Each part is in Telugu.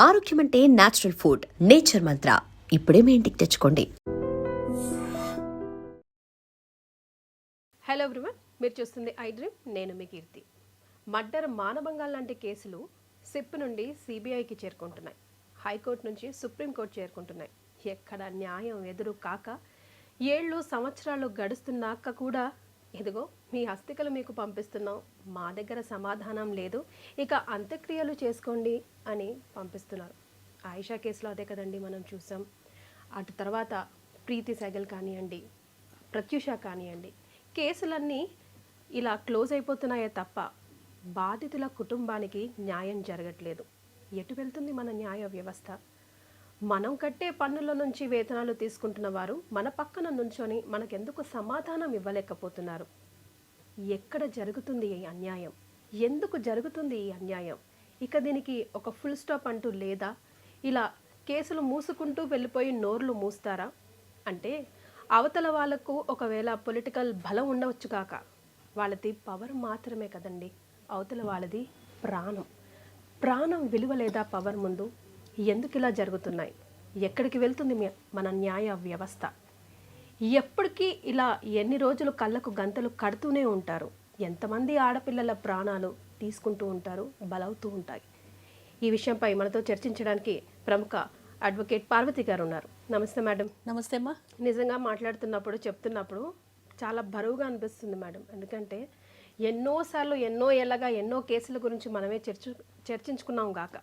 ఆరోగ్యం అంటే నేచురల్ ఫుడ్. నేచర్ మంత్ర ఇప్పుడే మీ ఇంటికి తెచ్చుకోండి. హలో ఎవ్రీవన్, మీరు చూస్తుంది ఐ డ్రీమ్. నేను మీ కీర్తి. మర్డర్, మానభంగాలు లాంటి కేసులు సిప్ నుండి సిబిఐకి చేరుకుంటున్నాయి. హైకోర్టు నుంచి సుప్రీంకోర్టు చేరుకుంటున్నాయి. ఎక్కడ న్యాయం ఎదురు కాక ఏళ్ళు సంవత్సరాలు గడుస్తున్నాక కూడా ఇదిగో మీ అస్థికలు మీకు పంపిస్తున్నాం, మా దగ్గర సమాధానం లేదు, ఇక అంత్యక్రియలు చేసుకోండి అని పంపిస్తున్నారు. ఆయిషా కేసులో అదే కదండి మనం చూసాం. అటు తర్వాత ప్రీతి సెగల్ కానివ్వండి, ప్రత్యూష కానివ్వండి, కేసులన్నీ ఇలా క్లోజ్ అయిపోతున్నాయే తప్ప బాధితుల కుటుంబానికి న్యాయం జరగట్లేదు. ఎటు వెళ్తుంది మన న్యాయ వ్యవస్థ? మనం కట్టే పన్నుల నుంచి వేతనాలు తీసుకుంటున్న వారు మన పక్కన నుంచొని మనకెందుకు సమాధానం ఇవ్వలేకపోతున్నారు? ఎక్కడ జరుగుతుంది ఈ అన్యాయం? ఎందుకు జరుగుతుంది ఈ అన్యాయం? ఇక దీనికి ఒక ఫుల్ స్టాప్ అంటూ లేదా? ఇలా కేసులు మూసుకుంటూ వెళ్ళిపోయి నోర్లు మూస్తారా? అంటే అవతల వాళ్ళకు ఒకవేళ పొలిటికల్ బలం ఉండవచ్చు కాక, వాళ్ళది పవర్ మాత్రమే కదండి. అవతల వాళ్ళది ప్రాణం. ప్రాణం విలువ లేదా పవర్ ముందు? ఎందుకు ఇలా జరుగుతున్నాయి? ఎక్కడికి వెళ్తుంది మన న్యాయ వ్యవస్థ? ఎప్పటికీ ఇలా ఎన్ని రోజులు కళ్ళకు గంతలు కడుతూనే ఉంటారు? ఎంతమంది ఆడపిల్లల ప్రాణాలు తీసుకుంటూ ఉంటారు, బలవుతూ ఉంటాయి? ఈ విషయంపై మనతో చర్చించడానికి ప్రముఖ అడ్వకేట్ పార్వతి గారు ఉన్నారు. నమస్తే మేడం. నమస్తే అమ్మా. నిజంగా మాట్లాడుతున్నప్పుడు చెప్తున్నప్పుడు చాలా బరువుగా అనిపిస్తుంది మేడం. ఎందుకంటే ఎన్నోసార్లు ఎన్నో ఏళ్ళగా ఎన్నో కేసుల గురించి మనమే చర్చించుకున్నాం గాక.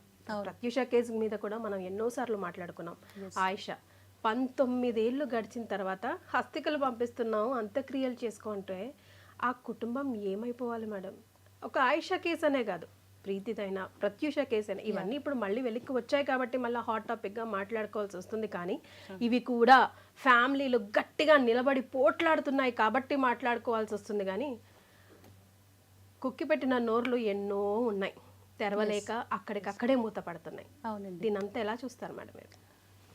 ప్రత్యూష కేసు మీద కూడా మనం ఎన్నోసార్లు మాట్లాడుకున్నాం. ఆయిషా 19 ఏళ్ళు గడిచిన తర్వాత హస్తికలు పంపిస్తున్నాం, అంత్యక్రియలు చేసుకుంటే ఆ కుటుంబం ఏమైపోవాలి మేడం? ఒక ఆయిషా కేసు అనే కాదు, ప్రీతిదైనా ప్రత్యూష కేసు అయినా, ఇవన్నీ ఇప్పుడు మళ్ళీ వెలిక్కి వచ్చాయి కాబట్టి మళ్ళీ హాట్ టాపిక్గా మాట్లాడుకోవాల్సి వస్తుంది. కానీ ఇవి కూడా ఫ్యామిలీలు గట్టిగా నిలబడి పోట్లాడుతున్నాయి కాబట్టి మాట్లాడుకోవాల్సి వస్తుంది. కానీ కుక్కి పెట్టిన నోర్లు ఎన్నో ఉన్నాయి, తెరవలేక అక్కడికక్కడే మూతపడుతున్నాయి. అవునండి. దీనంతా ఎలా చూస్తారు మేడం?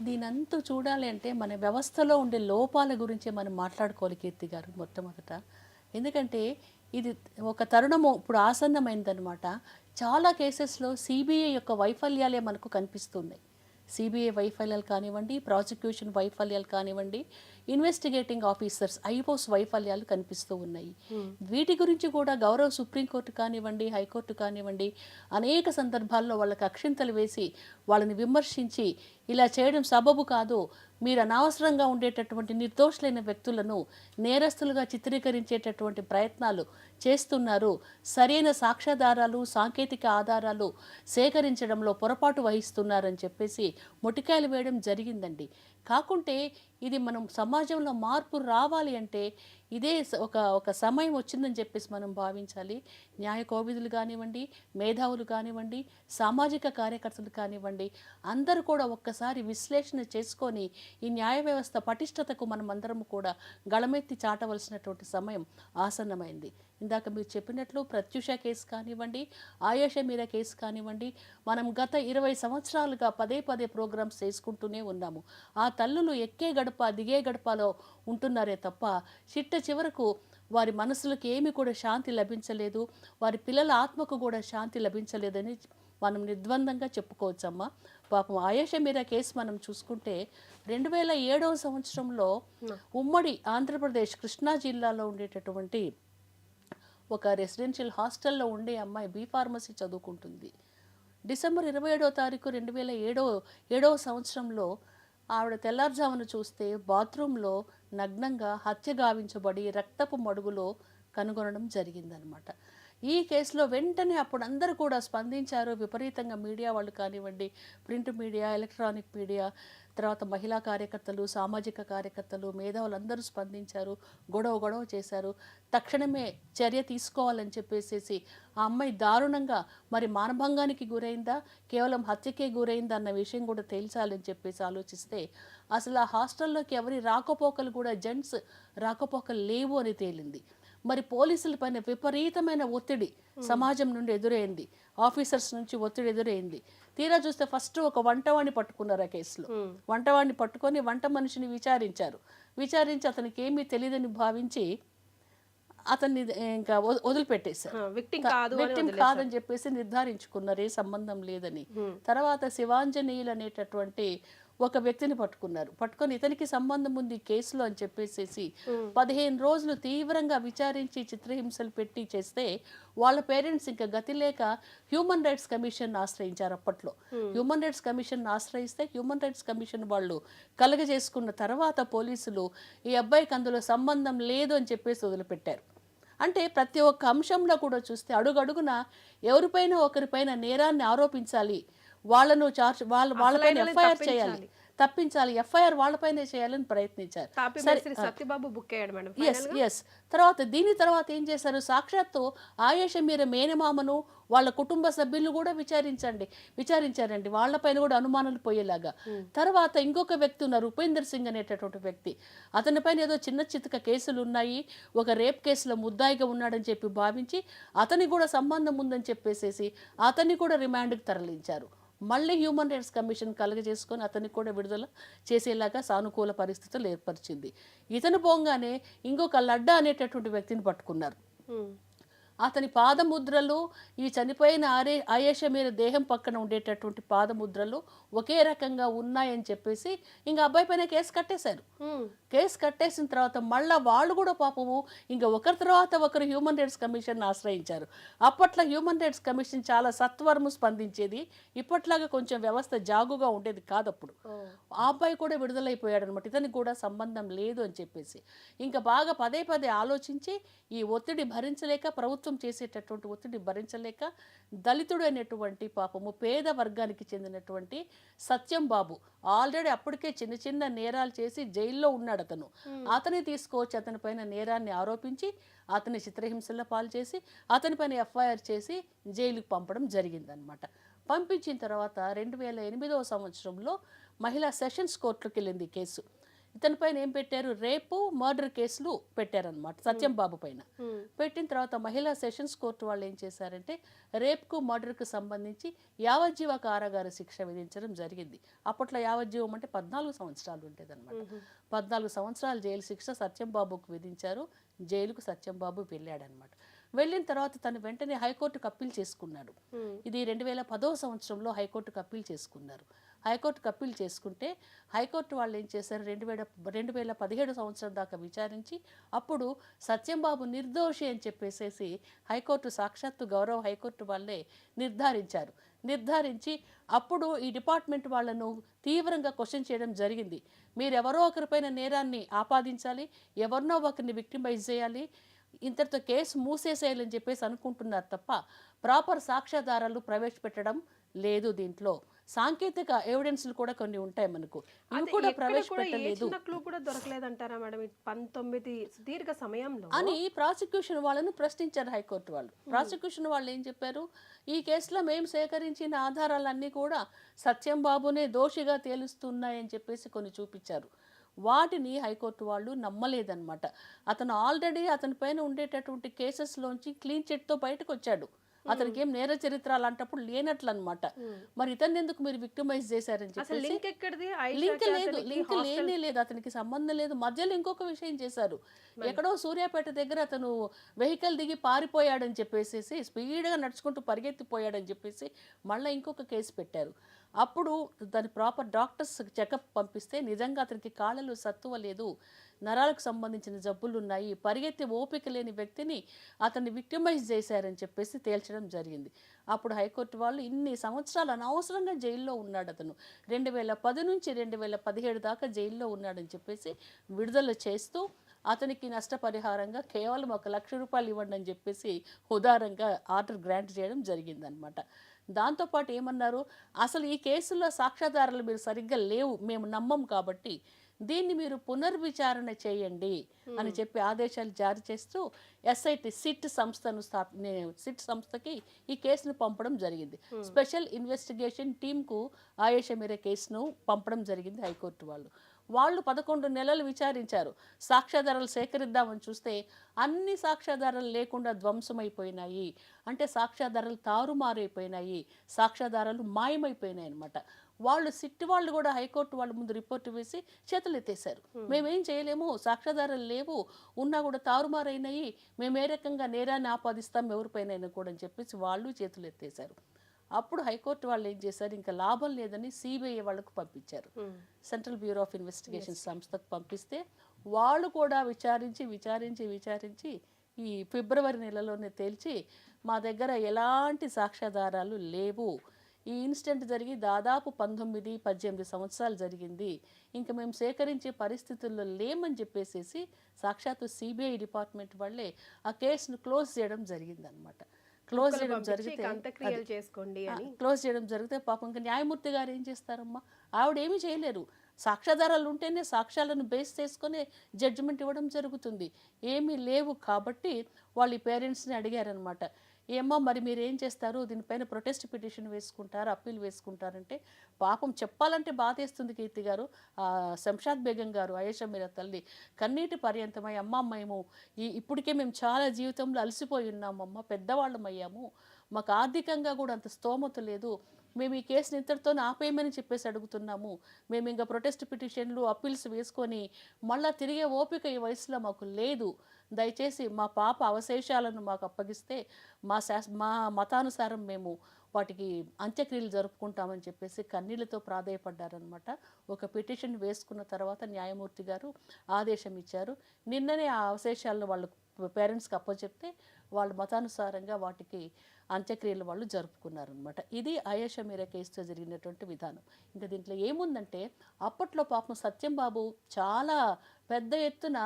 దీనంతా చూడాలి అంటే మన వ్యవస్థలో ఉండే లోపాల గురించి మనం మాట్లాడుకోవాలి కీర్తి గారు మొట్టమొదట. ఎందుకంటే ఇది ఒక తరుణము ఇప్పుడు ఆసన్నమైందనమాట. చాలా కేసెస్లో సిబిఐ యొక్క వైఫల్యాలే మనకు కనిపిస్తున్నాయి. సిబిఐ వైఫల్యాలు కానివ్వండి, ప్రాసిక్యూషన్ వైఫల్యాలు కానివ్వండి, ఇన్వెస్టిగేటింగ్ ఆఫీసర్స్ ఐఓస్ వైఫల్యాలు కనిపిస్తూ ఉన్నాయి. వీటి గురించి కూడా గౌరవ సుప్రీంకోర్టు కానివ్వండి, హైకోర్టు కానివ్వండి అనేక సందర్భాల్లో వాళ్ళకి అక్షింతలు వేసి వాళ్ళని విమర్శించి ఇలా చేయడం సబబు కాదు, మీరు అనవసరంగా ఉండేటటువంటి నిర్దోషులైన వ్యక్తులను నేరస్తులుగా చిత్రీకరించేటటువంటి ప్రయత్నాలు చేస్తున్నారు, సరైన సాక్ష్యాధారాలు సాంకేతిక ఆధారాలు సేకరించడంలో పొరపాటు వహిస్తున్నారని చెప్పేసి మొటికాయలు వేయడం జరిగిందండి. కాకుంటే ఇది మనం సమాజంలో మార్పు రావాలి అంటే ఇదే ఒక సమయం వచ్చిందని చెప్పేసి మనం భావించాలి. న్యాయ కోవిదులు కానివ్వండి, మేధావులు కానివ్వండి, సామాజిక కార్యకర్తలు కానివ్వండి, అందరూ కూడా ఒక్కసారి విశ్లేషణ చేసుకొని ఈ న్యాయ వ్యవస్థ పటిష్టతకు మనం అందరం కూడా గళమెత్తి చాటవలసినటువంటి సమయం ఆసన్నమైంది. ఇందాక మీరు చెప్పినట్లు ప్రత్యూష కేసు కానివ్వండి, ఆయేషా మీరా కేసు కానివ్వండి, మనం గత 20 సంవత్సరాలుగా పదే ప్రోగ్రామ్స్ చేసుకుంటూనే ఉన్నాము. ఆ తల్లులు ఎక్కే గడప దిగే గడపలో ఉంటున్నారే తప్ప చిట్ట చివరకు వారి మనసులకు ఏమి కూడా శాంతి లభించలేదు, వారి పిల్లల ఆత్మకు కూడా శాంతి లభించలేదని మనం నిర్ద్వందంగా చెప్పుకోవచ్చమ్మా. పాపం ఆయేషా మీరా కేసు మనం చూసుకుంటే 2007వ సంవత్సరంలో ఉమ్మడి ఆంధ్రప్రదేశ్ కృష్ణా జిల్లాలో ఉండేటటువంటి ఒక రెసిడెన్షియల్ హాస్టల్లో ఉండే అమ్మాయి బీ ఫార్మసీ చదువుకుంటుంది. డిసెంబర్ 27వ తారీఖు 2007వ సంవత్సరంలో ఆవిడ తెల్లారుజామున చూస్తే బాత్రూంలో నగ్నంగా హత్య గావించబడి రక్తపు మడుగులో కనుగొనడం జరిగిందనమాట. ఈ కేసులో వెంటనే అప్పుడు అందరూ కూడా స్పందించారు విపరీతంగా. మీడియా వాళ్ళు కానివ్వండి, ప్రింట్ మీడియా, ఎలక్ట్రానిక్ మీడియా, తర్వాత మహిళా కార్యకర్తలు, సామాజిక కార్యకర్తలు, మేధావులు అందరూ స్పందించారు, గొడవ చేశారు. తక్షణమే చర్య తీసుకోవాలని చెప్పేసి ఆ అమ్మాయి దారుణంగా మరి మానభంగానికి గురైందా, కేవలం హత్యకే గురైందా అన్న విషయం కూడా తేల్చాలని చెప్పేసి ఆలోచిస్తే అసలు ఆ హాస్టల్లోకి ఎవరి రాకపోకలు కూడా జెంట్స్ రాకపోకలు లేవు అని తేలింది. మరి పోలీసుల పైన విపరీతమైన ఒత్తిడి సమాజం నుండి ఎదురైంది, ఆఫీసర్స్ నుంచి ఒత్తిడి ఎదురైంది. తీరా చూస్తే ఫస్ట్ ఒక వంటవాణ్ణి పట్టుకున్నారు ఆ కేసులో. వంటవాణ్ణి పట్టుకొని వంట మనిషిని విచారించి అతనికి ఏమీ తెలియదని భావించి అతన్ని ఇంకా వదిలిపెట్టేశారు. విక్టింగ్ కాదు అని విక్టిమ్ కాదని చెప్పేసి నిర్ధారించుకున్నారు, ఏ సంబంధం లేదని. తర్వాత శివాంజనేయులు అనేటటువంటి ఒక వ్యక్తిని పట్టుకొని ఇతనికి సంబంధం ఉంది ఈ కేసులో అని చెప్పేసి 15 రోజులు తీవ్రంగా విచారించి చిత్రహింసలు పెట్టి చేస్తే వాళ్ళ పేరెంట్స్ ఇంకా గతి లేక హ్యూమన్ రైట్స్ కమిషన్ ఆశ్రయించారు. అప్పట్లో హ్యూమన్ రైట్స్ కమిషన్ ఆశ్రయిస్తే హ్యూమన్ రైట్స్ కమిషన్ వాళ్ళు కలగజేసుకున్న తర్వాత పోలీసులు ఈ అబ్బాయికి అందులో సంబంధం లేదు అని చెప్పేసి వదిలిపెట్టారు. అంటే ప్రతి ఒక్క అంశంలో కూడా చూస్తే అడుగడుగున ఎవరిపైన ఒకరిపైన నేరాన్ని ఆరోపించాలి, వాళ్ళను వాళ్ళపైన ఎఫ్ఐఆర్ చేయాలి, తప్పించాలి, ఎఫ్ఐఆర్ వాళ్ళపైనే చేయాలని ప్రయత్నించారు. సత్యబాబు బుక్ అయ్యాడు మేడం. ఎస్. దీని తర్వాత ఏం చేశారు, సాక్షాత్తు ఆయేషా మీరా మేనమామను వాళ్ళ కుటుంబ సభ్యులు కూడా విచారించారండి, వాళ్ళపైన కూడా అనుమానాలు పోయేలాగా. తర్వాత ఇంకొక వ్యక్తి ఉన్నారు, ఉపేందర్ సింగ్ అనేటటువంటి వ్యక్తి. అతనిపైన ఏదో చిన్న చితక కేసులు ఉన్నాయి, ఒక రేప్ కేసులో ముద్దాయిగా ఉన్నాడని చెప్పి భావించి అతనికి కూడా సంబంధం ఉందని చెప్పేసేసి అతన్ని కూడా రిమాండ్కి తరలించారు. మళ్ళీ హ్యూమన్ రైట్స్ కమిషన్ కలగజేసుకొని అతన్ని కూడా విడుదల చేసేలాగా సానుకూల పరిస్థితులు ఏర్పరిచింది. ఇతను పోగానే ఇంకొక లడ్డా అనేటటువంటి వ్యక్తిని పట్టుకున్నారు. అతని పాదముద్రలు ఈ చనిపోయిన ఆయేషా మీరా దేహం పక్కన ఉండేటటువంటి పాదముద్రలు ఒకే రకంగా ఉన్నాయని చెప్పేసి ఇంకా అబ్బాయి పైన కేసు కట్టేశారు. కేసు కట్టేసిన తర్వాత మళ్ళీ వాళ్ళు కూడా పాపము ఇంకా ఒకరి తర్వాత ఒకరు హ్యూమన్ రైట్స్ కమిషన్ ఆశ్రయించారు. అప్పట్లో హ్యూమన్ రైట్స్ కమిషన్ చాలా సత్వరము స్పందించేది, ఇప్పట్లాగా కొంచెం వ్యవస్థ జాగుగా ఉండేది కాదు. అప్పుడు ఆ అబ్బాయి కూడా విడుదలైపోయాడు అనమాట, ఇతనికి కూడా సంబంధం లేదు అని చెప్పేసి. ఇంకా బాగా పదే ఆలోచించి ఈ ఒత్తిడి భరించలేక, ప్రభుత్వం చేసేటటువంటి ఒత్తిడి భరించలేక దళితుడు అనేటువంటి పాపము పేద వర్గానికి చెందినటువంటి సత్యం బాబు ఆల్రెడీ అప్పటికే చిన్న నేరాలు చేసి జైల్లో ఉన్నాడు. అతని తీసుకొచ్చి అతని పైన నేరాన్ని ఆరోపించి అతని చిత్రహింసల పాలు చేసి అతని పైన ఎఫ్ఐఆర్ చేసి జైలుకి పంపడం జరిగిందనమాట. పంపించిన తర్వాత 2008వ సంవత్సరంలో మహిళా సెషన్స్ కోర్టులోకి వెళ్ళింది కేసు. ఇతనిపైన ఏం పెట్టారు, రేపు మర్డర్ కేసులు పెట్టారనమాట సత్యం బాబు పైన. పెట్టిన తర్వాత మహిళా సెషన్స్ కోర్టు వాళ్ళు ఏం చేశారంటే రేప్కు మర్డర్కు సంబంధించి యావజ్జీవ కారాగార శిక్ష విధించడం జరిగింది. అప్పట్లో యావజ్జీవం అంటే 14 సంవత్సరాలు ఉండేది అనమాట. 14 సంవత్సరాలు జైలు శిక్ష సత్యం బాబుకు విధించారు. జైలుకు సత్యం బాబు వెళ్ళాడనమాట. వెళ్ళిన తర్వాత తను వెంటనే హైకోర్టుకు అప్పీల్ చేసుకున్నాడు. ఇది 2010వ సంవత్సరంలో హైకోర్టుకు అప్పీల్ చేసుకున్నారు. హైకోర్టుకు అప్పీల్ చేసుకుంటే హైకోర్టు వాళ్ళు ఏం చేశారు, 2017 సంవత్సరం దాకా విచారించి అప్పుడు సత్యంబాబు నిర్దోషి అని చెప్పేసేసి హైకోర్టు సాక్షాత్తు గౌరవ హైకోర్టు వాళ్ళే నిర్ధారించి అప్పుడు ఈ డిపార్ట్మెంట్ వాళ్ళను తీవ్రంగా క్వశ్చన్ చేయడం జరిగింది. మీరు ఎవరో ఒకరిపైన నేరాన్ని ఆపాదించాలి, ఎవరినో ఒకరిని విక్టిమైజ్ చేయాలి, ఇంతటితో కేసు మూసేసేయాలని చెప్పేసి అనుకుంటున్నారు తప్ప ప్రాపర్ సాక్ష్యాధారాలు ప్రవేశపెట్టడం లేదు. దీంట్లో సాంకేతిక ఎవిడెన్స్లు కూడా కొన్ని ఉంటాయి మనకు, ఇవి కూడా ప్రవేశపెట్టలేదు దొరకలేదంటారా మేడం 19 సుదీర్ఘ సమయంలో అని ప్రాసిక్యూషన్ వాళ్ళను ప్రశ్నించారు హైకోర్టు వాళ్ళు. ప్రాసిక్యూషన్ వాళ్ళు ఏం చెప్పారు, ఈ కేసులో మేము సేకరించిన ఆధారాలన్నీ కూడా సత్యం బాబునే దోషిగా తేలుస్తున్నాయని చెప్పేసి కొన్ని చూపించారు. వాటిని హైకోర్టు వాళ్ళు నమ్మలేదన్నమాట. అతను ఆల్రెడీ అతని పైన ఉండేటటువంటి కేసెస్లోంచి క్లీన్ చిట్తో బయటకు వచ్చాడు. అతనికి ఏం నేర చరిత్ర అలాంటప్పుడు లేనట్లు అనమాట. మరి ఇతన్ని ఎందుకు మీరు విక్టిమైజ్ చేశారని చెప్పి లింక్ లేనే లేదు, అతనికి సంబంధం లేదు. మధ్యలో ఇంకొక విషయం చేశారు, ఎక్కడో సూర్యాపేట దగ్గర అతను వెహికల్ దిగి పారిపోయాడని చెప్పేసి స్పీడ్గా నడుచుకుంటూ పరిగెత్తిపోయాడని చెప్పేసి మళ్ళీ ఇంకొక కేసు పెట్టారు. అప్పుడు దాని ప్రాపర్ డాక్టర్స్ చెకప్ పంపిస్తే నిజంగా అతనికి కాళ్ళలో సత్తువ లేదు, నరాలకు సంబంధించిన జబ్బులు ఉన్నాయి, పరిగెత్తి ఓపిక లేని వ్యక్తిని అతన్ని విక్టిమైజ్ చేశారని చెప్పేసి తేల్చడం జరిగింది. అప్పుడు హైకోర్టు వాళ్ళు ఇన్ని సంవత్సరాలు అనవసరంగా జైల్లో ఉన్నాడు అతను, 2010 నుంచి 2017 దాకా జైల్లో ఉన్నాడని చెప్పేసి విడుదల చేస్తూ అతనికి నష్టపరిహారంగా కేవలం 1 లక్ష రూపాయలు ఇవ్వండి అని చెప్పేసి ఉదారంగా ఆర్డర్ గ్రాంట్ చేయడం జరిగిందనమాట. దాంతోపాటు ఏమన్నారు, అసలు ఈ కేసులో సాక్ష్యాధారాలు మీరు సరిగ్గా లేవు, మేము నమ్మం, కాబట్టి దీన్ని మీరు పునర్విచారణ చేయండి అని చెప్పి ఆదేశాలు జారీ చేస్తూ సిట్ సంస్థకి ఈ కేసును పంపడం జరిగింది. స్పెషల్ ఇన్వెస్టిగేషన్ టీంకు ఆయేషా మీరా కేసును పంపడం జరిగింది హైకోర్టు వాళ్ళు 11 నెలలు విచారించారు. సాక్ష్యాధారాలు సేకరిద్దామని చూస్తే అన్ని సాక్ష్యాధారాలు లేకుండా ధ్వంసమైపోయినాయి, అంటే సాక్ష్యాధారాలు తారుమారైపోయినాయి, సాక్ష్యాధారాలు మాయమైపోయినాయి అనమాట. వాళ్ళు సిట్ వాళ్ళు కూడా హైకోర్టు వాళ్ళ ముందు రిపోర్టు వేసి చేతులు ఎత్తేసారు. మేమేం చేయలేము, సాక్ష్యాధారాలు లేవు, ఉన్నా కూడా తారుమారైనాయి, మేము ఏ రకంగా నేరాన్ని ఆపాదిస్తాం ఎవరిపైన కూడా అని చెప్పేసి వాళ్ళు చేతులు ఎత్తేసారు. అప్పుడు హైకోర్టు వాళ్ళు ఏం చేశారు, ఇంకా లాభం లేదని సిబిఐ వాళ్ళకు పంపించారు. సెంట్రల్ బ్యూరో ఆఫ్ ఇన్వెస్టిగేషన్ సంస్థకు పంపిస్తే వాళ్ళు కూడా విచారించి ఈ ఫిబ్రవరి నెలలోనే తేల్చి మా దగ్గర ఎలాంటి సాక్ష్యాధారాలు లేవు, ఈ ఇన్సిడెంట్ జరిగి దాదాపు 19-18 సంవత్సరాలు జరిగింది, ఇంకా మేము సేకరించే పరిస్థితుల్లో లేమని చెప్పేసి సాక్షాత్తు సిబిఐ డిపార్ట్మెంట్ వాళ్ళే ఆ కేసును క్లోజ్ చేయడం జరిగిందనమాట. క్లోజ్ చేయడం జరిగితే పాపం ఇంకా న్యాయమూర్తి గారు ఏం చేస్తారమ్మా, ఆవిడ ఏమీ చేయలేరు. సాక్ష్యాధారాలు ఉంటేనే సాక్ష్యాలను బేస్ చేసుకొని జడ్జిమెంట్ ఇవ్వడం జరుగుతుంది. ఏమీ లేవు కాబట్టి వాళ్ళు ఈ పేరెంట్స్ని అడిగారనమాట, ఏమ్మా మరి మీరు ఏం చేస్తారు, దీనిపైన ప్రొటెస్ట్ పిటిషన్ వేసుకుంటారు, అప్పీల్ వేసుకుంటారంటే పాపం చెప్పాలంటే బాధేస్తుంది కీర్తి గారు. శంషాద్ బేగం గారు, ఆయేషా మీరా తల్లి కన్నీటి పర్యంతమై అమ్మ మేము ఇప్పటికే మేము చాలా జీవితంలో అలసిపోయి ఉన్నామమ్మ, పెద్దవాళ్ళం అయ్యాము, మాకు ఆర్థికంగా కూడా అంత స్తోమత లేదు, మేము ఈ కేసుని ఇంతటితో ఆపేయమని చెప్పేసి అడుగుతున్నాము, మేము ఇంకా ప్రొటెస్ట్ పిటిషన్లు అప్పీల్స్ వేసుకొని మళ్ళీ తిరిగే ఓపిక ఈ వయసులో మాకు లేదు, దయచేసి మా పాప అవశేషాలను మాకు అప్పగిస్తే మా మతానుసారం మేము వాటికి అంత్యక్రియలు జరుపుకుంటామని చెప్పేసి కన్నీళ్లతో ప్రాధేయపడ్డారనమాట. ఒక పిటిషన్ వేసుకున్న తర్వాత న్యాయమూర్తి గారు ఆదేశం ఇచ్చారు. నిన్ననే ఆ అవశేషాలను వాళ్ళు పేరెంట్స్కి అప్పచెప్తే వాళ్ళ మతానుసారంగా వాటికి అంత్యక్రియలు వాళ్ళు జరుపుకున్నారనమాట. ఇది ఆయేషా మీరా కేసుతో జరిగినటువంటి విధానం. ఇంకా దీంట్లో ఏముందంటే అప్పట్లో పాపం సత్యం బాబు చాలా పెద్ద ఎత్తున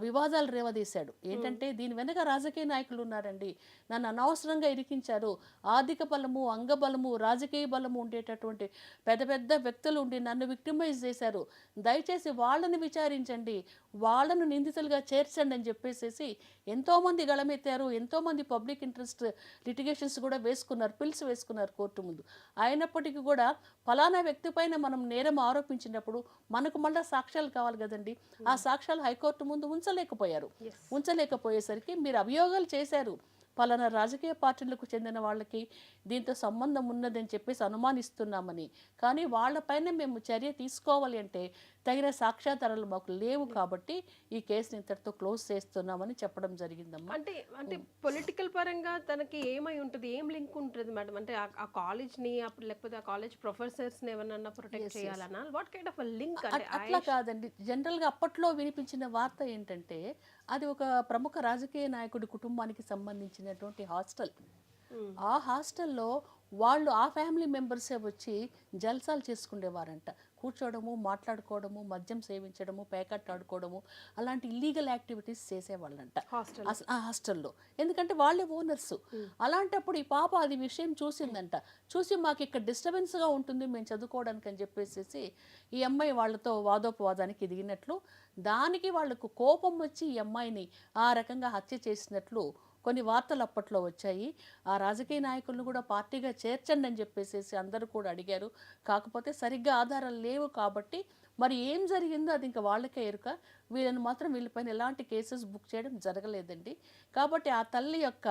వివాదాలు రేవదీశాడు. ఏంటంటే దీని వెనక రాజకీయ నాయకులు ఉన్నారండి, నన్ను అనవసరంగా ఇరికించారు, ఆర్థిక బలము, అంగబలము, రాజకీయ బలము ఉండేటటువంటి పెద్ద పెద్ద వ్యక్తులు ఉండి నన్ను విక్టిమైజ్ చేశారు, దయచేసి వాళ్ళని విచారించండి, వాళ్ళను నిందితులుగా చేర్చండి అని చెప్పేసి ఎంతోమంది గళమెత్తారు. ఎంతోమంది పబ్లిక్ ఇంట్రెస్ట్ లిటిగేషన్స్ కూడా వేసుకున్నారు, పిల్స్ వేసుకున్నారు కోర్టు ముందు. అయినప్పటికీ కూడా ఫలానా వ్యక్తి పైన మనం నేరం ఆరోపించినప్పుడు మనకు మళ్ళీ సాక్ష్యాలు కావాలి కదండి. ఆ సాక్ష్యాలు హైకోర్టు ముందు ఉంచలేకపోయేసరికి మీరు అభియోగాలు చేశారు, పలానా రాజకీయ పార్టీలకు చెందిన వాళ్ళకి దీంతో సంబంధం ఉన్నదని చెప్పేసి అనుమానిస్తున్నామని, కానీ వాళ్ళపైన మేము చర్య తీసుకోవాలి అంటే తగిన సాక్ష్యాధారాలు మాకు లేవు కాబట్టి ఈ కేసుని ఇంతటితో క్లోజ్ చేస్తున్నామని చెప్పడం జరిగిందమ్మా. అంటే పొలిటికల్ పరంగా తనకి ఏమై ఉంటుంది, ఏం లింక్ ఉంటుంది మేడం? అంటే ఆ కాలేజ్ని లేకపోతే ఆ కాలేజ్ ప్రొఫెసర్స్ని ఎవరన్నా ప్రొటెక్ట్ చేయాలన్నా వాట్ కైండ్ ఆఫ్ లింక్? అట్లా కాదండి. జనరల్గా అప్పట్లో వినిపించిన వార్త ఏంటంటే అది ఒక ప్రముఖ రాజకీయ నాయకుడి కుటుంబానికి సంబంధించినటువంటి హాస్టల్. ఆ హాస్టల్లో వాళ్ళు ఆ ఫ్యామిలీ మెంబర్సే వచ్చి జల్సాలు చేసుకునేవారంట. కూర్చోవడము, మాట్లాడుకోవడము, మద్యం సేవించడము, పేకట్ ఆడుకోవడము, అలాంటి ఇల్లీగల్ యాక్టివిటీస్ చేసేవాళ్ళంట ఆ హాస్టల్లో. ఎందుకంటే వాళ్ళే ఓనర్సు. అలాంటప్పుడు ఈ పాప అది విషయం చూసిందంట. చూసి మాకు ఇక్కడ డిస్టర్బెన్స్గా ఉంటుంది మేము చదువుకోవడానికి అని చెప్పేసి ఈ అమ్మాయి వాళ్ళతో వాదోపవాదానికి దిగినట్లు, దానికి వాళ్లకు కోపం వచ్చి ఈ అమ్మాయిని ఆ రకంగా హత్య చేసినట్లు కొన్ని వార్తలు అప్పట్లో వచ్చాయి. ఆ రాజకీయ నాయకులను కూడా పార్టీగా చేర్చండి అని చెప్పేసి అందరూ కూడా అడిగారు. కాకపోతే సరిగ్గా ఆధారాలు లేవు కాబట్టి మరి ఏం జరిగిందో అది ఇంకా వాళ్ళకే ఎరుక. వీళ్ళపైన ఎలాంటి కేసెస్ బుక్ చేయడం జరగలేదండి. కాబట్టి ఆ తల్లి యొక్క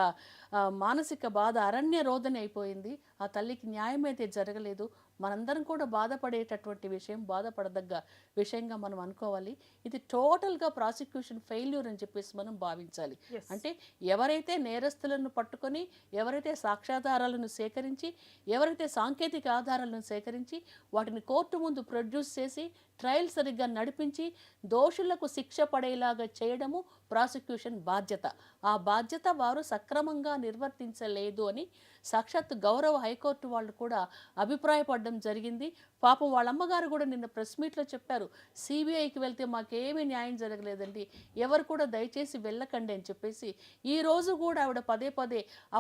మానసిక బాధ అరణ్య రోదన అయిపోయింది. ఆ తల్లికి న్యాయం అయితే జరగలేదు. మనందరం కూడా బాధపడేటటువంటి విషయం, బాధపడదగ్గ విషయంగా మనం అనుకోవాలి. ఇది టోటల్గా ప్రాసిక్యూషన్ ఫెయిల్యూర్ అని చెప్పేసి మనం భావించాలి. అంటే ఎవరైతే నేరస్తులను పట్టుకొని, ఎవరైతే సాక్ష్యాధారాలను సేకరించి, ఎవరైతే సాంకేతిక ఆధారాలను సేకరించి వాటిని కోర్టు ముందు ప్రొడ్యూస్ చేసి ట్రయల్ సరిగ్గా నడిపించి దోషులకు శిక్ష పడేలాగా చేయడము ప్రాసిక్యూషన్ బాధ్యత. ఆ బాధ్యత వారు సక్రమంగా నిర్వర్తించలేదు అని సాక్షాత్ గౌరవ హైకోర్టు వాళ్ళు కూడా అభిప్రాయపడడం జరిగింది. పాపం వాళ్ళ అమ్మగారు కూడా నిన్న ప్రెస్ మీట్లో చెప్పారు, సిబిఐకి వెళ్తే మాకేమీ న్యాయం జరగలేదండి, ఎవరు కూడా దయచేసి వెళ్ళకండి అని చెప్పేసి. ఈ రోజు కూడా ఆవిడ పదే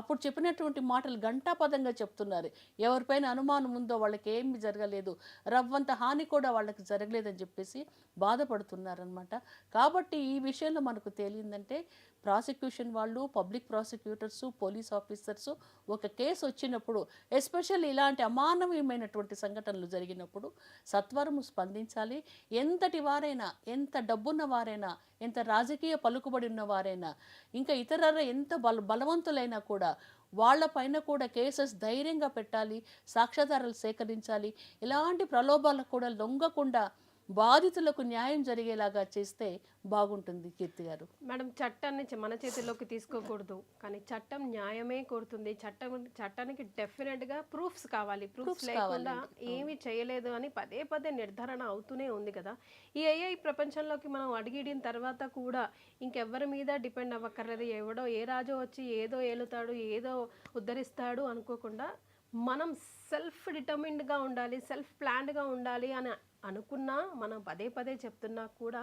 అప్పుడు చెప్పినటువంటి మాటలు గంటాపదంగా చెప్తున్నారు. ఎవరిపైన అనుమానం ఉందో వాళ్ళకి ఏమీ జరగలేదు, రవ్వంత హాని కూడా వాళ్ళకి జరగలేదని చెప్పేసి బాధపడుతున్నారనమాట. కాబట్టి ఈ విషయంలో మనకు తేలిందంటే ప్రాసిక్యూషన్ వాళ్ళు, పబ్లిక్ ప్రాసిక్యూటర్సు, పోలీస్ ఆఫీసర్సు ఒక కేసు వచ్చినప్పుడు, ఎస్పెషల్లీ ఇలాంటి అమానవీయమైనటువంటి సంఘటనలు జరిగినప్పుడు సత్వరము స్పందించాలి. ఎంతటి వారైనా, ఎంత డబ్బున్న వారైనా, ఎంత రాజకీయ పలుకుబడి ఉన్న వారైనా, ఇంకా ఇతర ఎంత బలవంతులైనా కూడా వాళ్ళ పైన కూడా కేసెస్ ధైర్యంగా పెట్టాలి, సాక్ష్యాధారాలు సేకరించాలి. ఇలాంటి ప్రలోభాలకు కూడా లొంగకుండా బాధితులకు న్యాయం జరిగేలాగా చేస్తే బాగుంటుంది కీర్తి గారు. మేడం, చట్టాన్ని మన చేతుల్లోకి తీసుకోకూడదు, కానీ చట్టం న్యాయమే కోరుతుంది. చట్టానికి డెఫినెట్గా ప్రూఫ్స్ కావాలి. ప్రూఫ్స్ లేకుండా ఏమీ చేయలేదు అని పదే పదే నిర్ధారణ అవుతూనే ఉంది కదా. ఈ AI ప్రపంచంలోకి మనం అడిగిడిన తర్వాత కూడా ఇంకెవ్వరి మీద డిపెండ్ అవ్వక్కర్లేదు. ఎవడో ఏ రాజు వచ్చి ఏదో ఏలుతాడు, ఏదో ఉద్ధరిస్తాడు అనుకోకుండా మనం సెల్ఫ్ డిటర్మిన్డ్గా ఉండాలి, సెల్ఫ్ ప్లాన్డ్గా ఉండాలి అని అనుకున్నా, మనం పదే పదే చెప్తున్నా కూడా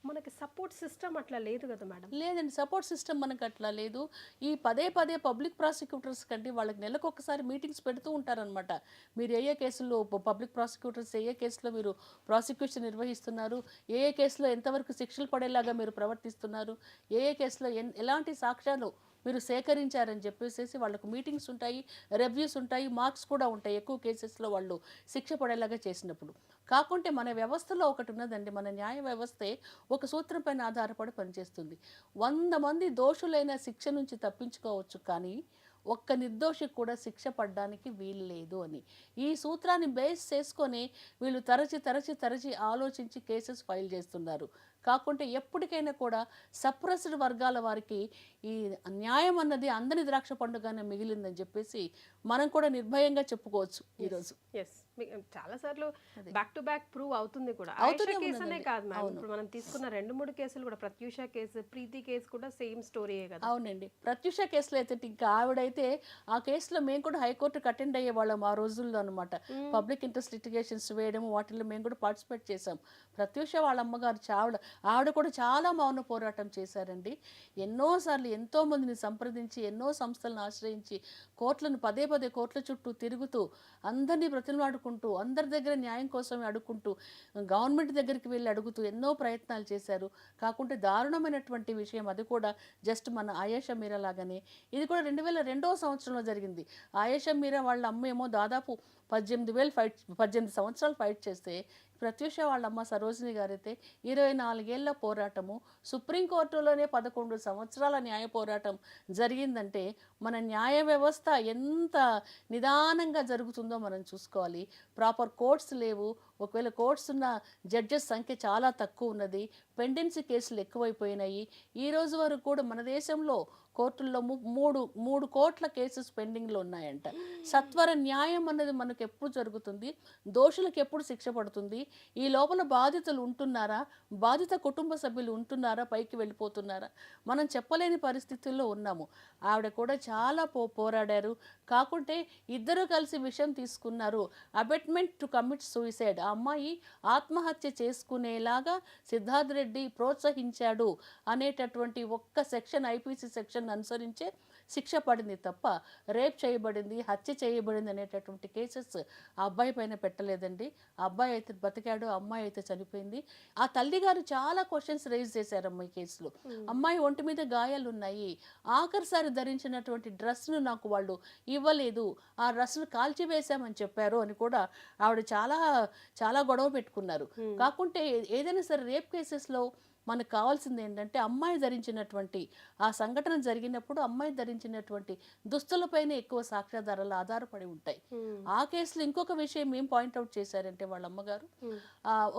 మనకి సపోర్ట్ సిస్టమ్ అట్లా లేదు కదా మేడం. లేదండి, సపోర్ట్ సిస్టమ్ మనకు అట్లా లేదు. ఈ పదే పదే పబ్లిక్ ప్రాసిక్యూటర్స్ కంటే వాళ్ళకి నెలకు ఒకసారి మీటింగ్స్ పెడుతూ ఉంటారనమాట. మీరు ఏ కేసుల్లో పబ్లిక్ ప్రాసిక్యూటర్స్ ఏ కేసులో మీరు ప్రాసిక్యూషన్ నిర్వహిస్తున్నారు, ఏ కేసులో ఎంతవరకు శిక్షలు పడేలాగా మీరు ప్రవర్తిస్తున్నారు, ఏ కేసులో ఎలాంటి సాక్ష్యాలు మీరు సేకరించారని చెప్పేసి వాళ్ళకు మీటింగ్స్ ఉంటాయి, రివ్యూస్ ఉంటాయి, మార్క్స్ కూడా ఉంటాయి ఎక్కువ కేసెస్లో వాళ్ళు శిక్ష పడేలాగా చేసినప్పుడు. కాకుంటే మన వ్యవస్థలో ఒకటి ఉన్నదండి, మన న్యాయ వ్యవస్థే ఒక సూత్రం పైన ఆధారపడి పనిచేస్తుంది. 100 మంది దోషులైన శిక్ష నుంచి తప్పించుకోవచ్చు, కానీ ఒక్క నిర్దోషికి కూడా శిక్ష పడడానికి వీలు లేదు అని ఈ సూత్రాన్ని బేస్ చేసుకొని వీళ్ళు తరచి ఆలోచించి కేసెస్ ఫైల్ చేస్తున్నారు. కాకుంటే ఎప్పటికైనా కూడా సప్రెస్డ్ వర్గాల వారికి ఈ న్యాయం అన్నది అందని ద్రాక్ష పండుగనే మిగిలిందని చెప్పేసి మనం కూడా నిర్భయంగా చెప్పుకోవచ్చు ఈరోజు. ఎస్, చాలా సార్లు బ్యాక్ టు బ్యాక్ ప్రూవ్ అవుతుంది కూడా. ఆయిషా కేసు అనే కాదు మేడం, ఇప్పుడు మనం తీసుకున్న 2-3 కేసులు కూడా, ప్రత్యూష కేసు, ప్రీతి కేసు కూడా సేమ్ స్టోరీయే కదా. అవునండి, ప్రత్యూష కేసులో అయితే ఇంకా ఆవిడైతే ఆ కేసులో మేము కూడా హైకోర్టుకి అటెండ్ అయ్యే వాళ్ళం ఆ రోజుల్లో అనమాట. పబ్లిక్ ఇంట్రెస్ట్ లిటిగేషన్స్ వేయడం వాటిల్లో మేము కూడా పార్టిసిపేట్ చేసాం. ప్రత్యూష వాళ్ళ అమ్మగారు ఆవిడ కూడా చాలా మౌన పోరాటం చేశారండి. ఎన్నోసార్లు ఎంతో మందిని సంప్రదించి ఎన్నో సంస్థలను ఆశ్రయించి కోర్టులను పదే కోర్టుల చుట్టూ తిరుగుతూ అందరినీ బ్రతిమలాడుకుంటూ అందరి దగ్గర న్యాయం కోసమే అడుక్కుంటూ గవర్నమెంట్ దగ్గరికి వెళ్ళి అడుగుతూ ఎన్నో ప్రయత్నాలు చేశారు. కాకుంటే దారుణమైనటువంటి విషయం అది కూడా జస్ట్ మన ఆయేషా మీరా లాగానే ఇది కూడా 2002వ సంవత్సరంలో జరిగింది. ఆయేషా మీరా వాళ్ళ అమ్మ ఏమో దాదాపు 18 సంవత్సరాలు ఫైట్ చేస్తే ప్రత్యూష వాళ్ళ అమ్మ సరోజిని గారైతే 24 ఏళ్ల పోరాటము, సుప్రీంకోర్టులోనే 11 సంవత్సరాల న్యాయ పోరాటం జరిగిందంటే మన న్యాయ వ్యవస్థ ఎంత నిదానంగా జరుగుతుందో మనం చూసుకోవాలి. ప్రాపర్ కోర్ట్స్ లేవు, ఒకవేళ కోర్ట్స్ ఉన్న జడ్జెస్ సంఖ్య చాలా తక్కువ ఉన్నది, పెండెన్సీ కేసులు ఎక్కువైపోయినాయి. ఈ రోజు వరకు కూడా మన దేశంలో కోర్టుల్లో 3 కోట్ల కేసెస్ పెండింగ్లో ఉన్నాయంట. సత్వర న్యాయం అన్నది మనకు ఎప్పుడు జరుగుతుంది, దోషులకు ఎప్పుడు శిక్ష పడుతుంది, ఈ లోపల బాధితులు ఉంటున్నారా, బాధిత కుటుంబ సభ్యులు ఉంటున్నారా, పైకి వెళ్ళిపోతున్నారా, మనం చెప్పలేని పరిస్థితుల్లో ఉన్నాము. ఆవిడ కూడా చాలా పోరాడారు. కాకుంటే ఇద్దరు కలిసి విషయం తీసుకున్నారు, అబెట్మెంట్ టు కమిట్ సూసైడ్. ఆ అమ్మాయి ఆత్మహత్య చేసుకునేలాగా సిద్ధార్థ్ రెడ్డి ప్రోత్సహించాడు అనేటటువంటి ఒక్క సెక్షన్, ఐపీసీ సెక్షన్ అనుసరించే శిక్ష పడింది తప్ప రేప్ చేయబడింది, హత్య చేయబడింది అనేటటువంటి కేసెస్ ఆ అబ్బాయి పైన పెట్టలేదండి. ఆ అబ్బాయి అయితే బతికాడు, అమ్మాయి అయితే చనిపోయింది. ఆ తల్లి గారు చాలా క్వశ్చన్స్ రైజ్ చేశారమ్మ ఈ కేసులో. అమ్మాయి ఒంటి మీద గాయాలు ఉన్నాయి, ఆఖరిసారి ధరించినటువంటి డ్రెస్ను నాకు వాళ్ళు ఇవ్వలేదు, ఆ డ్రెస్ను కాల్చివేశామని చెప్పారు అని కూడా ఆవిడ చాలా గొడవ పెట్టుకున్నారు. కాకుంటే ఏదైనా సరే రేప్ కేసెస్లో మనకు కావాల్సింది ఏంటంటే అమ్మాయి ధరించినటువంటి ఆ సంఘటన జరిగినప్పుడు అమ్మాయి ధరించినటువంటి దుస్తులపైన ఎక్కువ సాక్ష్యాధారాలు ఆధారపడి ఉంటాయి. ఆ కేసులో ఇంకొక విషయం ఏం పాయింట్అవుట్ చేశారంటే వాళ్ళ అమ్మగారు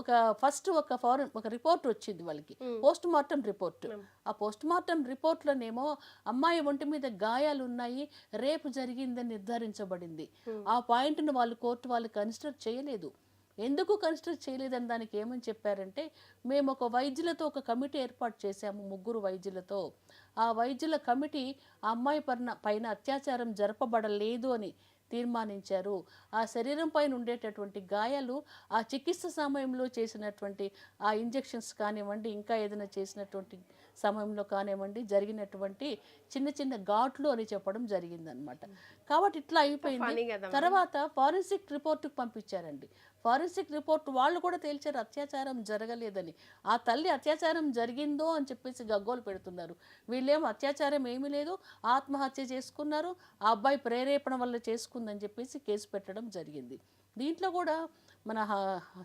ఒక రిపోర్ట్ వచ్చింది వాళ్ళకి, పోస్ట్ మార్టం రిపోర్ట్. ఆ పోస్ట్ మార్టం రిపోర్ట్లోనేమో అమ్మాయి ఒంటి మీద గాయాలు ఉన్నాయి, రేపు జరిగిందని నిర్ధారించబడింది. ఆ పాయింట్ను కోర్టు వాళ్ళు కన్సిడర్ చేయలేదు. ఎందుకు కన్సిడర్ చేయలేదని దానికి ఏమని చెప్పారంటే, మేము ఒక వైద్యులతో ఒక కమిటీ ఏర్పాటు చేశాము, 3 వైద్యులతో. ఆ వైద్యుల కమిటీ ఆ అమ్మాయి పైన అత్యాచారం జరపబడలేదు అని తీర్మానించారు. ఆ శరీరం పైన ఉండేటటువంటి గాయాలు ఆ చికిత్స సమయంలో చేసినటువంటి ఆ ఇంజెక్షన్స్ కానివ్వండి, ఇంకా ఏదైనా చేసినటువంటి సమయంలో కానివ్వండి, జరిగినటువంటి చిన్న ఘాట్లు అని చెప్పడం జరిగిందనమాట. కాబట్టి ఇట్లా అయిపోయింది. తర్వాత ఫారెన్సిక్ రిపోర్టుకు పంపించారండి. ఫారెన్సిక్ రిపోర్ట్ వాళ్ళు కూడా తేల్చారు అత్యాచారం జరగలేదని. ఆ తల్లి అత్యాచారం జరిగిందో అని చెప్పేసి గగ్గోలు పెడుతున్నారు. వీళ్ళేమో అత్యాచారం ఏమీ లేదు, ఆత్మహత్య చేసుకున్నారు, ఆ అబ్బాయి ప్రేరేపణ వల్ల చేసుకుందని చెప్పేసి కేసు పెట్టడం జరిగింది. దీంట్లో కూడా మన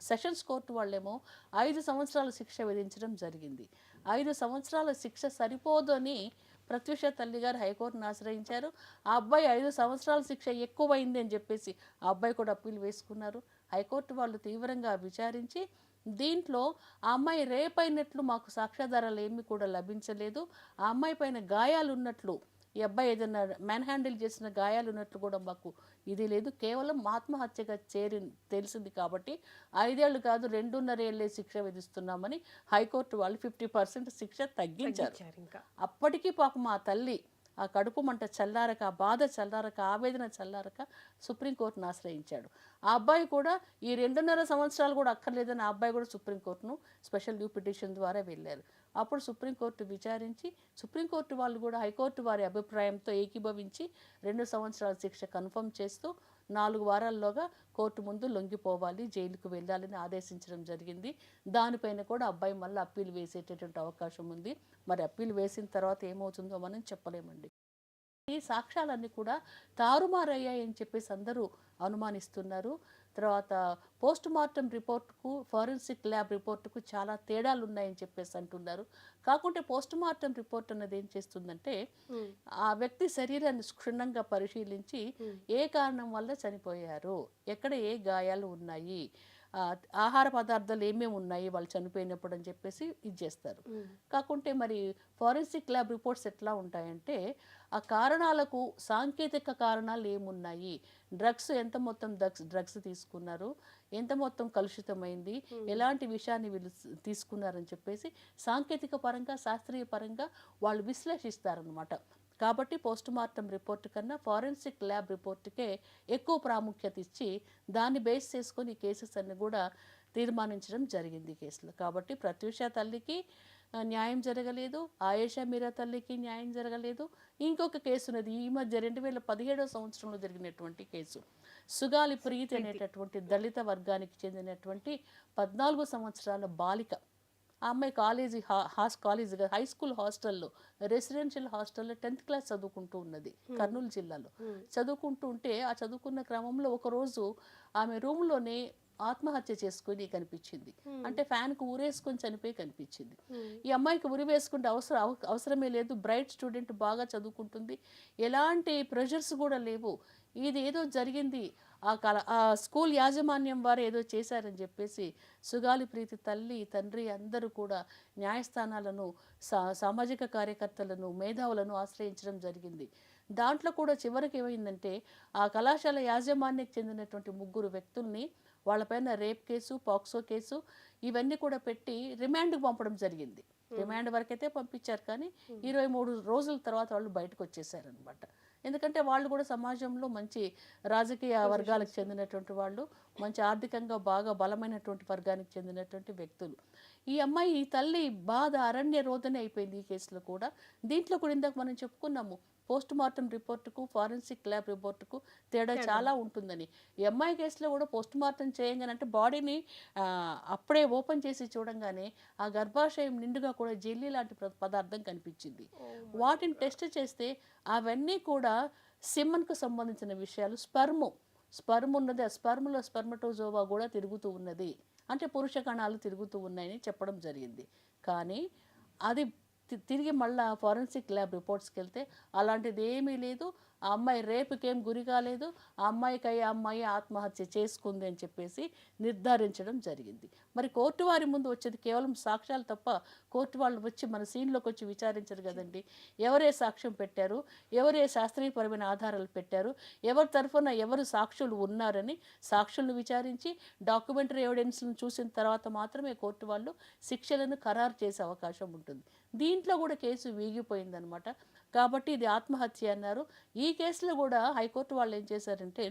సెషన్స్ కోర్టు వాళ్ళేమో 5 సంవత్సరాల శిక్ష విధించడం జరిగింది. 5 సంవత్సరాల శిక్ష సరిపోదు అని ప్రత్యూష తల్లి గారు హైకోర్టును ఆశ్రయించారు. ఆ అబ్బాయి 5 సంవత్సరాల శిక్ష ఎక్కువైంది అని చెప్పేసి ఆ అబ్బాయి కూడా అప్పీల్ వేసుకున్నారు. హైకోర్టు వాళ్ళు తీవ్రంగా విచారించి దీంట్లో ఆ అమ్మాయి రేప్ అయినట్లు మాకు సాక్ష్యాధారాలు ఏమీ కూడా లభించలేదు. ఆ అమ్మాయి పైన గాయాలు ఉన్నట్లు, ఈ అబ్బాయి ఏదైనా మ్యాన్ హ్యాండిల్ చేసిన గాయాలు ఉన్నట్లు కూడా మాకు ఇది లేదు. కేవలం ఆత్మహత్యగా తెలిసింది కాబట్టి 5 ఏళ్ళు కాదు 2.5 ఏళ్ళే శిక్ష విధిస్తున్నామని హైకోర్టు వాళ్ళు 50% శిక్ష తగ్గించారు. ఇంకా అప్పటికీ పాపం ఆ తల్లి ఆ కడుపు మంట చల్లారక, ఆ బాధ చల్లారక, ఆవేదన చల్లారక సుప్రీంకోర్టును ఆశ్రయించాడు. ఆ అబ్బాయి కూడా ఈ 2.5 సంవత్సరాలు కూడా అక్కర్లేదని ఆ అబ్బాయి కూడా సుప్రీంకోర్టును స్పెషల్ లీవ్ పిటిషన్ ద్వారా వెళ్ళారు. అప్పుడు సుప్రీంకోర్టు విచారించి సుప్రీంకోర్టు వాళ్ళు కూడా హైకోర్టు వారి అభిప్రాయంతో ఏకీభవించి 2 సంవత్సరాల శిక్ష కన్ఫర్మ్ చేస్తూ 4 వారాల్లోగా కోర్టు ముందు లొంగిపోవాలి, జైలుకు వెళ్ళాలని ఆదేశించడం జరిగింది. దానిపైన కూడా అబ్బాయి మళ్ళీ అప్పీల్ వేసేటటువంటి అవకాశం ఉంది. మరి అప్పీల్ వేసిన తర్వాత ఏమవుతుందో మనం చెప్పలేమండి. ఈ సాక్ష్యాలన్నీ కూడా తారుమారయ్యాయని చెప్పేసి అందరూ అనుమానిస్తున్నారు. తర్వాత పోస్ట్ మార్టం రిపోర్టుకు ఫోరెన్సిక్ ల్యాబ్ రిపోర్టుకు చాలా తేడాలు ఉన్నాయని చెప్పేసి అంటున్నారు. కాకుంటే పోస్ట్ మార్టం రిపోర్ట్ అన్నది ఏం చేస్తుందంటే ఆ వ్యక్తి శరీరాన్ని క్షుణ్ణంగా పరిశీలించి ఏ కారణం వల్ల చనిపోయారు, ఎక్కడ ఏ గాయాలు ఉన్నాయి, ఆహార పదార్థాలు ఏమేమి ఉన్నాయి వాళ్ళు చనిపోయినప్పుడు అని చెప్పేసి ఇది చేస్తారు. కాకుంటే మరి ఫోరెన్సిక్ ల్యాబ్ రిపోర్ట్స్ ఎట్లా ఉంటాయంటే ఆ కారణాలకు సాంకేతిక కారణాలు ఏమున్నాయి, డ్రగ్స్ ఎంత మొత్తం డ్రగ్స్ తీసుకున్నారు, ఎంత మొత్తం కలుషితమైంది, ఎలాంటి విషయాన్ని వీళ్ళు తీసుకున్నారని చెప్పేసి సాంకేతిక పరంగా శాస్త్రీయ పరంగా వాళ్ళు విశ్లేషిస్తారనమాట. కాబట్టి పోస్ట్ మార్టం రిపోర్ట్ కన్నా ఫారెన్సిక్ ల్యాబ్ రిపోర్ట్కే ఎక్కువ ప్రాముఖ్యత ఇచ్చి దాన్ని బేస్ చేసుకొని ఈ కేసెస్ అన్ని కూడా తీర్మానించడం జరిగింది ఈ కేసులో. కాబట్టి ప్రత్యూష తల్లికి న్యాయం జరగలేదు, ఆయేషా మీరా తల్లికి న్యాయం జరగలేదు. ఇంకొక కేసు ఉన్నది ఈ మధ్య 2017 సంవత్సరంలో జరిగినటువంటి కేసు. సుగాలి ప్రీతి అనేటటువంటి దళిత వర్గానికి చెందినటువంటి 14 సంవత్సరాల బాలిక. ఆ అమ్మాయి హై స్కూల్ హాస్టల్లో, రెసిడెన్షియల్ హాస్టల్లో 10th క్లాస్ చదువుకుంటూ ఉన్నది కర్నూలు జిల్లాలో. చదువుకుంటూ ఉంటే ఆ చదువుకున్న క్రమంలో ఒకరోజు ఆమె రూమ్లోనే ఆత్మహత్య చేసుకుని కనిపించింది. అంటే ఫ్యాన్కు ఊరేసుకొని చనిపోయి కనిపించింది. ఈ అమ్మాయికి ఉరి వేసుకుంటే అవసరమే లేదు, బ్రైట్ స్టూడెంట్, బాగా చదువుకుంటుంది, ఎలాంటి ప్రెషర్స్ కూడా లేవు. ఇది ఏదో జరిగింది, ఆ స్కూల్ యాజమాన్యం వారు ఏదో చేశారని చెప్పేసి సుగాలి ప్రీతి తల్లి తండ్రి అందరూ కూడా న్యాయస్థానాలను, సామాజిక కార్యకర్తలను, మేధావులను ఆశ్రయించడం జరిగింది. దాంట్లో కూడా చివరికి ఏమైందంటే ఆ కళాశాల యాజమాన్యానికి చెందినటువంటి 3 వ్యక్తుల్ని వాళ్ళపైన రేప్ కేసు, పాక్సో కేసు ఇవన్నీ కూడా పెట్టి రిమాండ్కి పంపడం జరిగింది. రిమాండ్ వరకైతే పంపించారు, కానీ 23 రోజుల తర్వాత వాళ్ళు బయటకు వచ్చేసారనమాట. ఎందుకంటే వాళ్ళు కూడా సమాజంలో మంచి రాజకీయ వర్గాలకు చెందినటువంటి వాళ్ళు, మంచి ఆర్థికంగా బాగా బలమైనటువంటి వర్గానికి చెందినటువంటి వ్యక్తులు. ఈ అమ్మాయి ఈ తల్లి బాధ అరణ్య రోదనే అయిపోయింది ఈ కేసులో కూడా. దీంట్లో కూడా ఇందాక మనం చెప్పుకున్నాము పోస్ట్ మార్టం రిపోర్టుకు ఫారెన్సిక్ ల్యాబ్ రిపోర్టుకు తేడా చాలా ఉంటుందని. ఈ అమ్మాయి కేసులో కూడా పోస్ట్ మార్టం చేయగానే అంటే బాడీని అప్పుడే ఓపెన్ చేసి చూడంగానే ఆ గర్భాశయం నిండుగా కూడా జెల్లీ లాంటి పదార్థం కనిపించింది. వాటిని టెస్ట్ చేస్తే అవన్నీ కూడా సిమ్మన్కు సంబంధించిన విషయాలు. స్పర్మ్ ఉన్నది, ఆ స్పర్మ్లో స్పర్మటోజోవా కూడా తిరుగుతూ ఉన్నది, అంటే పురుష కణాలు తిరుగుతూ ఉన్నాయని చెప్పడం జరిగింది. కానీ అది తిరిగి మళ్ళీ ఫారెన్సిక్ ల్యాబ్ రిపోర్ట్స్కి వెళ్తే అలాంటిది ఏమీ లేదు. ఆ అమ్మాయి రేపుకేం గురి కాలేదు, ఆ అమ్మాయి ఆత్మహత్య చేసుకుంది అని చెప్పేసి నిర్ధారించడం జరిగింది. మరి కోర్టు వారి ముందు వచ్చేది కేవలం సాక్ష్యాలు తప్ప కోర్టు వాళ్ళు వచ్చి మన సీన్లోకి వచ్చి విచారించరు కదండి. ఎవరే సాక్ష్యం పెట్టారు, ఎవరే శాస్త్రీయపరమైన ఆధారాలు పెట్టారు, ఎవరి తరఫున ఎవరు సాక్షులు ఉన్నారని సాక్షులను విచారించి డాక్యుమెంటరీ ఎవిడెన్స్ను చూసిన తర్వాత మాత్రమే కోర్టు వాళ్ళు శిక్షలను ఖరారు చేసే అవకాశం ఉంటుంది. దీంట్లో కూడా కేసు వీగిపోయిందనమాట. కాబట్టి ఇది ఆత్మహత్య అన్నారు. ఈ కేసులో కూడా హైకోర్టు వాళ్ళు ఏం చేశారంటే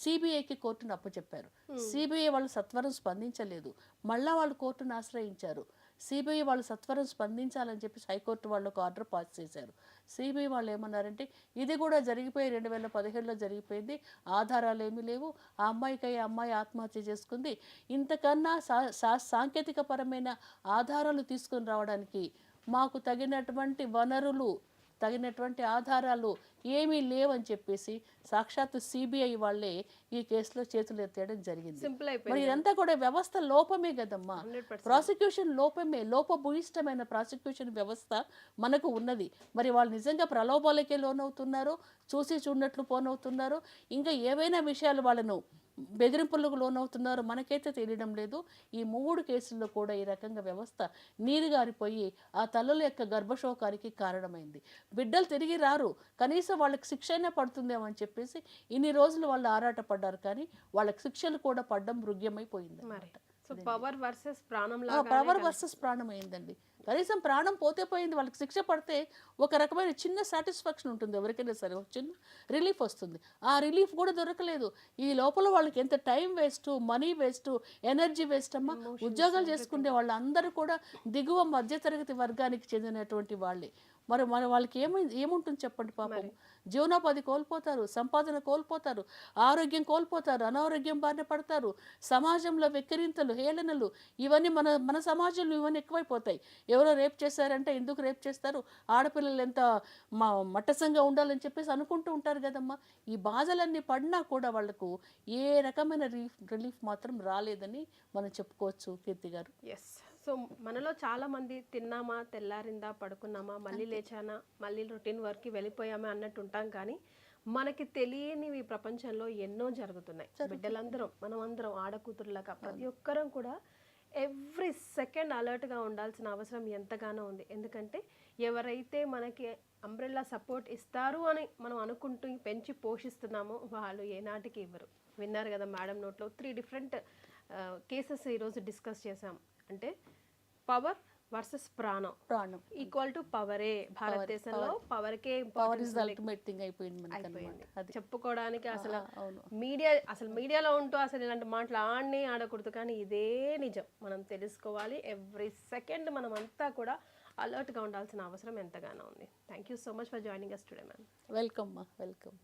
సిబిఐకి కోర్టును అప్పచెప్పారు. సిబిఐ వాళ్ళు సత్వరం స్పందించలేదు, మళ్ళా వాళ్ళు కోర్టును ఆశ్రయించారు. సిబిఐ వాళ్ళు సత్వరం స్పందించాలని చెప్పేసి హైకోర్టు వాళ్ళు ఒక ఆర్డర్ పాస్ చేశారు. సిబిఐ వాళ్ళు ఏమన్నారంటే ఇది కూడా జరిగిపోయి 2017లో జరిగిపోయింది, ఆధారాలు ఏమీ లేవు, ఆ అమ్మాయి ఆత్మహత్య చేసుకుంది, ఇంతకన్నా సాంకేతిక పరమైన ఆధారాలు తీసుకొని రావడానికి మాకు తగినటువంటి వనరులు తగినటువంటి ఆధారాలు ఏమీ లేవని చెప్పేసి సాక్షాత్తు సిబిఐ వాళ్ళే ఈ కేసులో చేతులు ఎత్తేయడం జరిగింది. సింపుల్ మరి అయిపోయింది. ఇదంతా కూడా వ్యవస్థ లోపమే కదమ్మా, 100%. ప్రాసిక్యూషన్ లోపమే, లోపభూయిష్టమైన ప్రాసిక్యూషన్ వ్యవస్థ మనకు ఉన్నది. మరి వాళ్ళు నిజంగా ప్రలోభాలకే లోనవుతున్నారో, చూసి చూడనట్లు పోనవుతున్నారో, ఇంకా ఏవైనా విషయాలు వాళ్ళను బెదిరింపులకు లోనవుతున్నారో మనకైతే తెలియడం లేదు. ఈ 3 కేసుల్లో కూడా ఈ రకంగా వ్యవస్థ నీరుగారిపోయి ఆ తల్లుల యొక్క గర్భశోకానికి కారణమైంది. బిడ్డలు తిరిగి రారు, కనీసం వాళ్ళకి శిక్ష అయినా పడుతుందేమో అని చెప్పేసి ఇన్ని రోజులు వాళ్ళు ఆరాటపడ్డారు, కానీ వాళ్ళకి శిక్షలు కూడా పడ్డం మృగ్యమైపోయింది. మరి సో పవర్ వర్సెస్ ప్రాణం పవర్ వర్సెస్ ప్రాణం అయిందండి. కనీసం ప్రాణం పోతే పోయింది, వాళ్ళకి శిక్ష పడితే ఒక రకమైన చిన్న సాటిస్ఫాక్షన్ ఉంటుంది ఎవరికైనా సరే, ఒక చిన్న రిలీఫ్ వస్తుంది. ఆ రిలీఫ్ కూడా దొరకలేదు. ఈ లోపల వాళ్ళకి ఎంత time waste, money waste, energy waste అమ్మా. ఉద్యోగాలు చేసుకునే వాళ్ళందరూ కూడా దిగువ మధ్యతరగతి వర్గానికి చెందినటువంటి వాళ్ళే. మరి వాళ్ళకి ఏముంటుంది చెప్పండి పాపం. జీవనోపాధి కోల్పోతారు, సంపాదన కోల్పోతారు, ఆరోగ్యం కోల్పోతారు, అనారోగ్యం బారిన పడతారు, సమాజంలో వెక్కిరింతలు, హేళనలు, ఇవన్నీ మన సమాజంలో ఇవన్నీ ఎక్కువైపోతాయి. ఎవరో రేప్ చేశారంటే ఎందుకు రేప్ చేస్తారు, ఆడపిల్లలు ఎంత మట్టసంగా ఉండాలని చెప్పేసి అనుకుంటూ ఉంటారు కదమ్మా. ఈ బాధలన్నీ పడినా కూడా వాళ్లకు ఏ రకమైన రిలీఫ్ మాత్రం రాలేదని మనం చెప్పుకోవచ్చు కీర్తి గారు. ఎస్. సో మనలో చాలా మంది తిన్నామా, తెల్లారిందా, పడుకున్నామా, మళ్ళీ లేచానా, మళ్ళీ రొటీన్ వర్క్కి వెళ్ళిపోయామా అన్నట్టు ఉంటాం. కానీ మనకి తెలియనివి ప్రపంచంలో ఎన్నో జరుగుతున్నాయి. బిడ్డలందరం, మనమందరం ఆడకూతురులాగా ప్రతి ఒక్కరం కూడా ఎవ్రీ సెకండ్ అలర్ట్గా ఉండాల్సిన అవసరం ఎంతగానో ఉంది. ఎందుకంటే ఎవరైతే మనకి అంబ్రెల్లా సపోర్ట్ ఇస్తారు అని మనం అనుకుంటూ పెంచి పోషిస్తున్నామో వాళ్ళు ఏనాటికి ఇవ్వరు. విన్నారు కదా మేడం నోట్లో 3 డిఫరెంట్ కేసెస్ ఈరోజు డిస్కస్ చేసాం. అంటే పవర్ వర్సెస్ ప్రాణం ఈక్వల్ టు పవరే. భారతదేశంలో పవర్కే పవర్ ఇస్ అల్టిమేట్ థింగ్ అయిపోయింది. చెప్పుకోవడానికి అసలు మీడియాలో ఉంటూ అసలు ఇలాంటి మాటలు ఆడకూడదు, కానీ ఇదే నిజం మనం తెలుసుకోవాలి. ఎవ్రీ సెకండ్ మనం అంతా కూడా అలర్ట్గా ఉండాల్సిన అవసరం ఎంతగానో ఉంది. Thank you so much for joining us today ma'am. Welcome.